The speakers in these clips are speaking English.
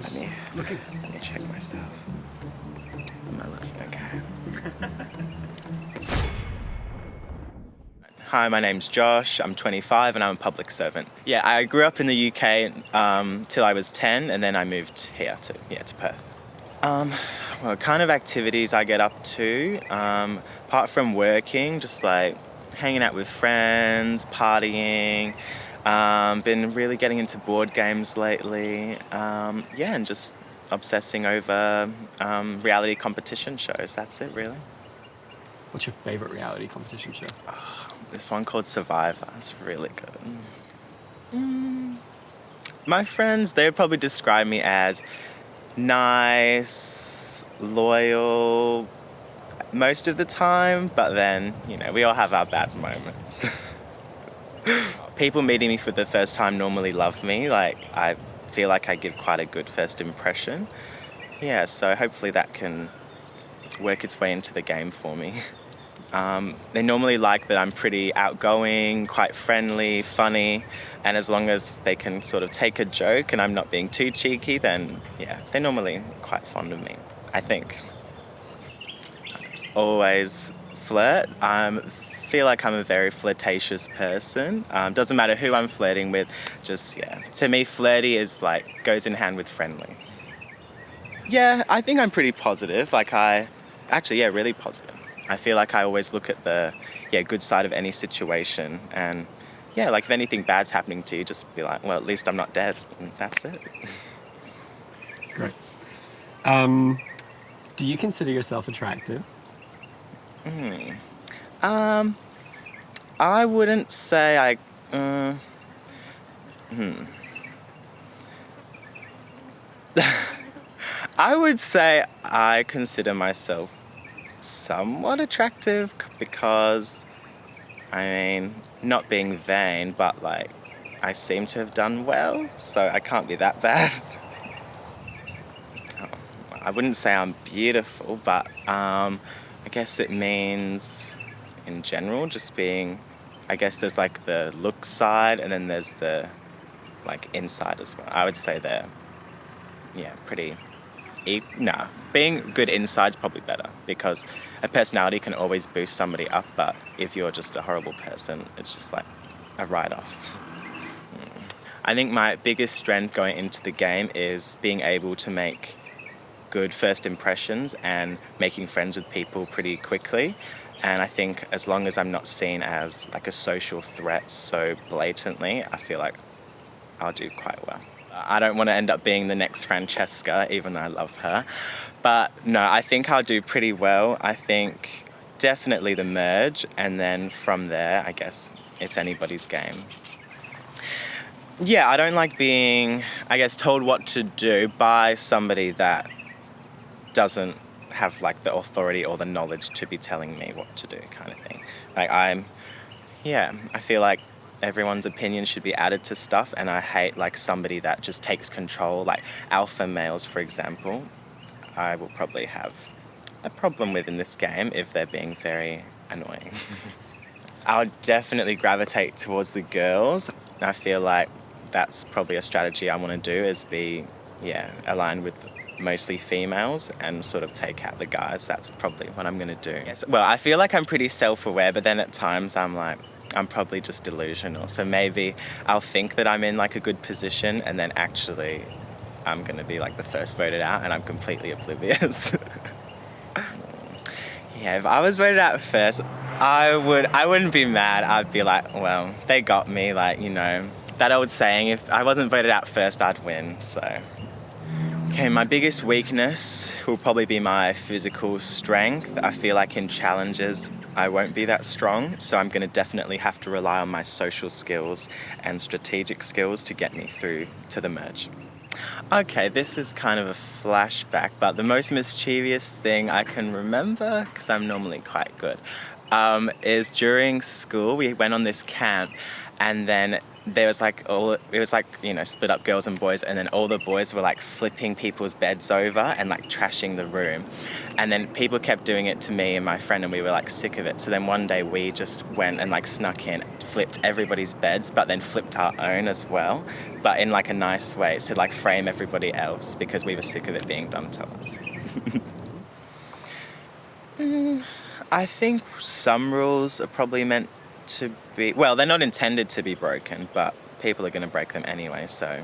Let me check myself. Am I looking okay? Hi, my name's Josh. I'm 25 and I'm a public servant. Yeah, I grew up in the UK till I was 10, and then I moved here to Perth. Well, kind of activities I get up to, apart from working, just like hanging out with friends, partying. Been really getting into board games lately. And just obsessing over reality competition shows. That's it, really. What's your favourite reality competition show? This one called Survivor. It's really good. My friends, they would probably describe me as nice, loyal most of the time, but then, we all have our bad moments. People meeting me for the first time normally love me. Like, I feel like I give quite a good first impression. Yeah, so hopefully that can work its way into the game for me. They normally like that I'm pretty outgoing, quite friendly, funny, and as long as they can sort of take a joke and I'm not being too cheeky, then yeah, they're normally quite fond of me, I think. Always flirt. Feel like I'm a very flirtatious person. Doesn't matter who I'm flirting with, to me flirty is like, goes in hand with friendly. Yeah, I think I'm pretty positive. Really positive. I feel like I always look at the good side of any situation, and if anything bad's happening to you, just be like, well, at least I'm not dead, and that's it. Great. Do you consider yourself attractive? I wouldn't say I would say I consider myself somewhat attractive because, not being vain, but I seem to have done well, so I can't be that bad. I wouldn't say I'm beautiful, but I guess it means, in general, just being, I guess there's the look side and then there's the inside as well. I would say they're, pretty being good inside's probably better because a personality can always boost somebody up, but if you're just a horrible person, it's just like a write-off. I think my biggest strength going into the game is being able to make good first impressions and making friends with people pretty quickly. And I think as long as I'm not seen as a social threat so blatantly, I feel like I'll do quite well. I don't want to end up being the next Francesca, even though I love her. But no, I think I'll do pretty well. I think definitely the merge, and then from there, I guess it's anybody's game. Yeah, I don't like being, told what to do by somebody that doesn't have the authority or the knowledge to be telling me what to do, kind of thing. I feel like everyone's opinion should be added to stuff, and I hate somebody that just takes control, alpha males, for example. I will probably have a problem with in this game if they're being very annoying. I would definitely gravitate towards the girls. I feel like that's probably a strategy I want to do, is be, aligned with mostly females and sort of take out the guys. That's probably what I'm going to do. Yes. Well, I feel like I'm pretty self-aware, but then at times I'm probably just delusional. So maybe I'll think that I'm in a good position, and then actually I'm going to be the first voted out and I'm completely oblivious. Yeah, if I was voted out first, I wouldn't be mad. I'd be like, well, they got me, that old saying, if I wasn't voted out first, I'd win, so. Okay, my biggest weakness will probably be my physical strength. I feel like in challenges, I won't be that strong, so I'm going to definitely have to rely on my social skills and strategic skills to get me through to the merge. Okay, this is kind of a flashback, but the most mischievous thing I can remember, because I'm normally quite good, is during school we went on this camp, and then there was like it was like, you know, split up girls and boys, and then all the boys were like flipping people's beds over and like trashing the room. And then people kept doing it to me and my friend, and we were like sick of it. So then one day we just went and like snuck in, flipped everybody's beds, but then flipped our own as well, but in like a nice way to like frame everybody else, because we were sick of it being done to us. I think some rules are probably meant to be, well, they're not intended to be broken, but people are going to break them anyway, so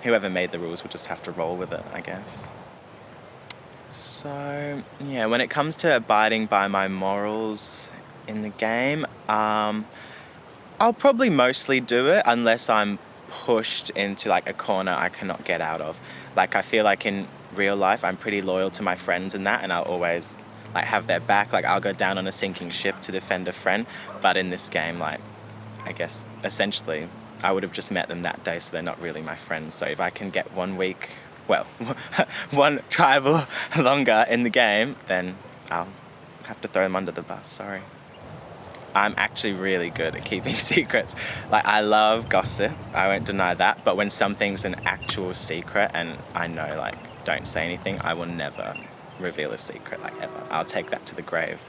whoever made the rules will just have to roll with it, I guess. So, yeah, when it comes to abiding by my morals in the game, I'll probably mostly do it unless I'm pushed into like a corner I cannot get out of. Like, I feel like in real life I'm pretty loyal to my friends and that, and I'll always like have their back. Like, I'll go down on a sinking ship to defend a friend, but in this game, like, I guess essentially I would have just met them that day, so they're not really my friends. So if I can get 1 week, well, one tribal longer in the game, then I'll have to throw them under the bus, sorry. I'm actually really good at keeping secrets. Like, I love gossip, I won't deny that, but when something's an actual secret and I know, like, don't say anything, I will never reveal a secret, like, ever. I'll take that to the grave.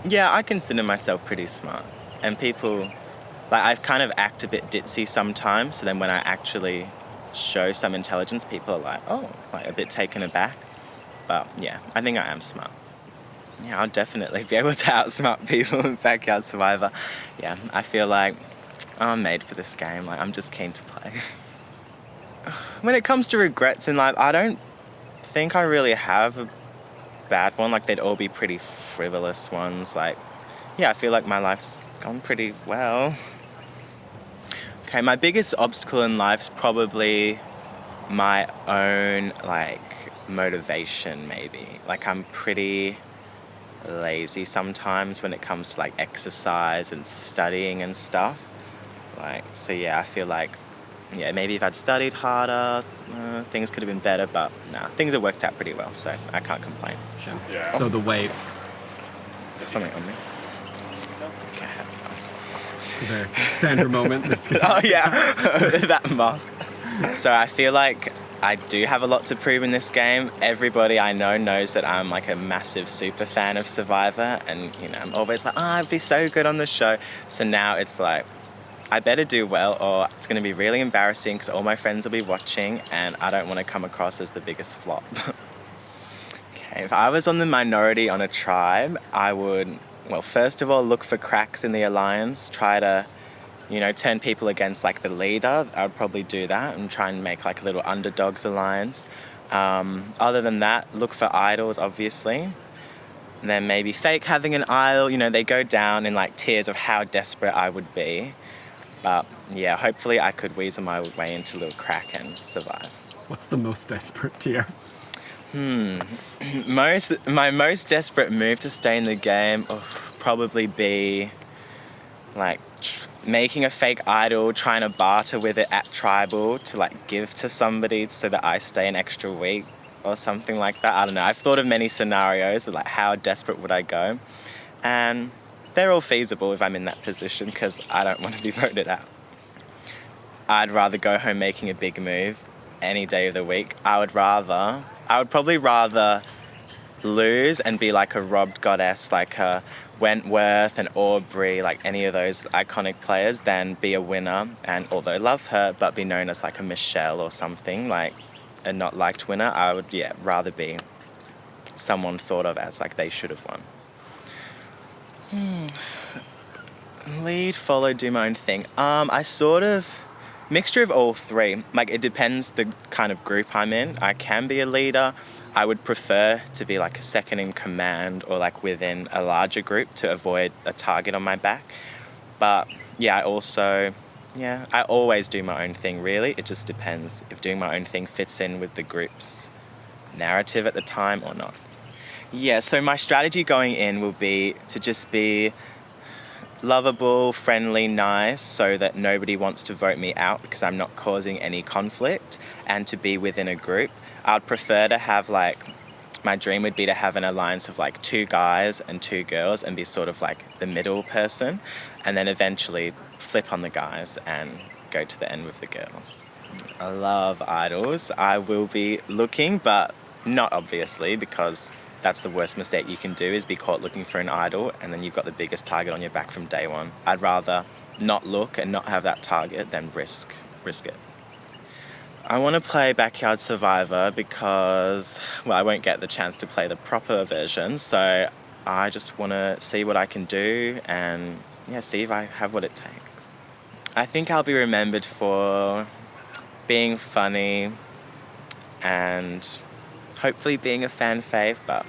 Yeah, I consider myself pretty smart. And people, like, I kind of act a bit ditzy sometimes, so then when I actually show some intelligence, people are like, oh, like a bit taken aback. But yeah, I think I am smart. Yeah, I'll definitely be able to outsmart people in Backyard Survivor. Yeah, I feel like I'm made for this game. Like, I'm just keen to play. When it comes to regrets in life, I don't think I really have a bad one. Like, they'd all be pretty frivolous ones. Like, yeah, I feel like my life's gone pretty well. Okay, my biggest obstacle in life's probably my own, like, motivation, maybe. Like, I'm pretty lazy sometimes when it comes to, like, exercise and studying and stuff. Like, so yeah, I feel like, yeah, maybe if I'd studied harder, things could have been better, but nah, things have worked out pretty well, so I can't complain. Sure. Yeah. So the way, There's something on me. Okay, that's fine. it's a very Sandra moment. That's good. Oh yeah, that moth. So I feel like I do have a lot to prove in this game. Everybody I know knows that I'm like a massive super fan of Survivor, and you know, I'm always like, oh, I'd be so good on the show. So now it's like, I better do well or it's going to be really embarrassing because all my friends will be watching and I don't want to come across as the biggest flop. Okay, if I was on the minority on a tribe, I would, well, first of all, look for cracks in the alliance, try to, you know, turn people against like the leader. I would probably do that and try and make like a little underdogs alliance. Other than that, look for idols, obviously. And then maybe fake having an idol. You know, they go down in like tiers of how desperate I would be. But yeah, hopefully I could weasel my way into a little crack and survive. What's the most desperate tier? My most desperate move to stay in the game would probably be like making a fake idol, trying to barter with it at tribal to like give to somebody so that I stay an extra week or something like that. I don't know. I've thought of many scenarios of like how desperate would I go, and they're all feasible if I'm in that position because I don't want to be voted out. I'd rather go home making a big move any day of the week. I would probably rather lose and be like a robbed goddess, like a Wentworth and Aubrey, like any of those iconic players, than be a winner and although love her, but be known as like a Michelle or something, like a not liked winner. I would, yeah, rather be someone thought of as like they should have won. Lead, follow, do my own thing. I sort of mixture of all three. Like, it depends the kind of group I'm in. I can be a leader. I would prefer to be like a second in command or like within a larger group to avoid a target on my back. But yeah, I always do my own thing, really. It just depends if doing my own thing fits in with the group's narrative at the time or not. Yeah, so my strategy going in will be to just be lovable, friendly, nice, so that nobody wants to vote me out because I'm not causing any conflict, and to be within a group. I'd prefer to have my dream would be to have an alliance of like 2 guys and 2 girls and be sort of like the middle person, and then eventually flip on the guys and go to the end with the girls. I love idols. I will be looking, but not obviously, because that's the worst mistake you can do, is be caught looking for an idol and then you've got the biggest target on your back from day one. I'd rather not look and not have that target than risk it. I want to play Backyard Survivor because, well, I won't get the chance to play the proper version, so I just want to see what I can do and, see if I have what it takes. I think I'll be remembered for being funny and hopefully being a fan fave, but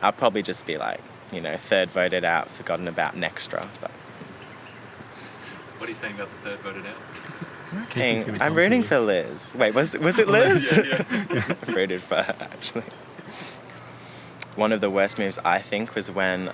I'll probably just be like, third voted out, forgotten about Nextra. But what are you saying about the third voted out? I'm rooting for Liz. Wait, was it Liz? Yeah. I rooted for her, actually. One of the worst moves, I think, was when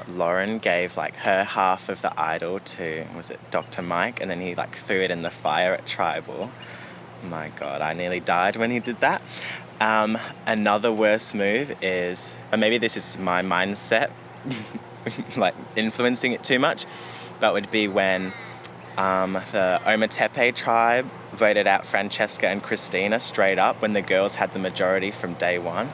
Lauren gave her half of the idol to, was it Dr. Mike? And then he threw it in the fire at Tribal. My God, I nearly died when he did that. Another worst move is, or maybe this is my mindset, influencing it too much, but would be when the Ometepe tribe voted out Francesca and Christina straight up when the girls had the majority from day one.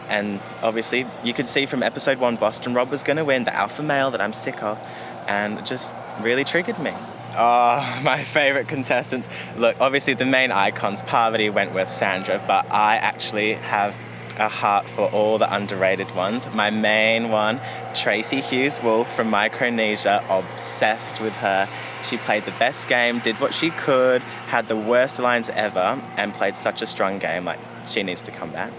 And obviously, you could see from episode 1, Boston Rob was going to win, the alpha male that I'm sick of, and it just really triggered me. Oh, my favourite contestants. Look, obviously the main icons, Parvati, Wentworth, Sandra, but I actually have a heart for all the underrated ones. My main one, Tracy Hughes-Wolf from Micronesia, obsessed with her. She played the best game, did what she could, had the worst lines ever, and played such a strong game. She needs to come back.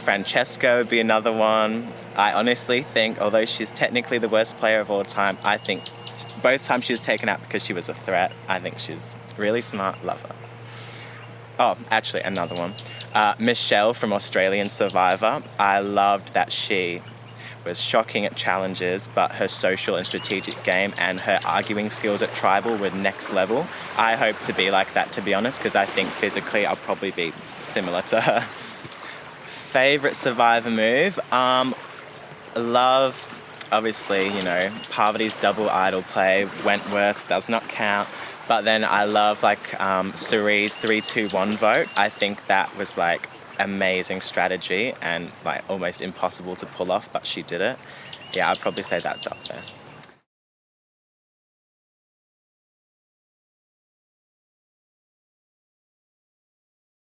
Francesca would be another one. I honestly think, although she's technically the worst player of all time, I think both times she was taken out because she was a threat. I think she's really smart, love her. Oh, actually, another one. Michelle from Australian Survivor. I loved that she was shocking at challenges, but her social and strategic game and her arguing skills at Tribal were next level. I hope to be like that, to be honest, because I think physically I'll probably be similar to her. Favorite Survivor move? Love, obviously, Parvati's double idol play. Wentworth does not count. But then I love Surie's 3-2-1 vote. I think that was amazing strategy and almost impossible to pull off, but she did it. Yeah, I'd probably say that's up there.